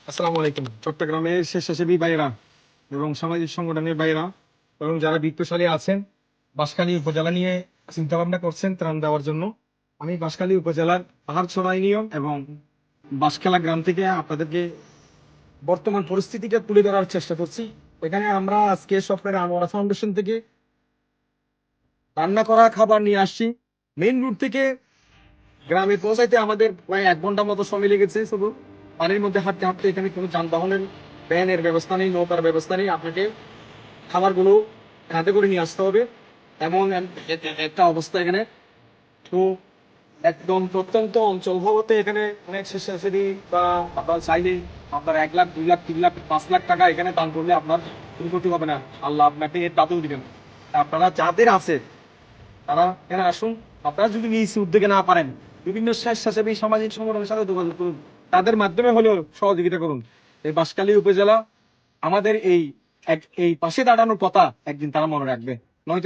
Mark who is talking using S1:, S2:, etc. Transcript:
S1: আসসালামু আলাইকুম। চট্টগ্রামের স্বেচ্ছাসেবী ভাইয়েরা এবং সামাজিক সংগঠনের ভাইয়েরা এবং যারা বিত্তশালী আছেন, বাঁশখালী উপজেলা নিয়ে চিন্তা ভাবনা করছেন ত্রাণ দেওয়ার জন্য, আমি বাঁশখালী উপজেলার পাহাড়ছড়া ইউনিয়ন এবং বাঁশখালা গ্রাম থেকে আপনাদেরকে বর্তমান পরিস্থিতিটা তুলে ধরার চেষ্টা করছি। এখানে আমরা আজকে স্বপ্নের আনোয়ারা ফাউন্ডেশন থেকে রান্না করা খাবার নিয়ে আসছি। মেইন রুট থেকে গ্রামে পৌঁছাইতে আমাদের প্রায় 1 ঘন্টা মতো সময় লেগেছে। শুধু পানির মধ্যে হাঁটতে হাঁটতে, এখানে কোনো যানবাহনের ভ্যানের ব্যবস্থা নেই, নৌকার ব্যবস্থা নেই। আপনাকে খাবারগুলো হাতে করে নিয়ে আসতে হবে, এমন একটা অবস্থা এখানে। তো একদম প্রত্যন্ত অঞ্চল হওয়াতে এখানে অনেক স্বেচ্ছাসেবী বা আপনার চাইলে আপনার 1 লাখ, 2 লাখ, 3 লাখ, 5 লাখ টাকা এখানে দান করলে আপনার কোনো ক্ষতি হবে না, আল্লাহ আপনাকে এর দাতও দিবেন। আপনারা যাদের আছে তারা এখানে আসুন। আপনারা যদি নিজ উদ্যোগে না পারেন, বিভিন্ন স্বেচ্ছাসেবী সামাজিক সংগঠনের সাথে যোগাযোগ করুন, তাদের মাধ্যমে হলেও সহযোগিতা করুন। এই বাঁশখালী উপজেলা আমাদের এই পাশে দাঁড়ানোর কথা একদিন তারা মনে রাখবে, নয়তো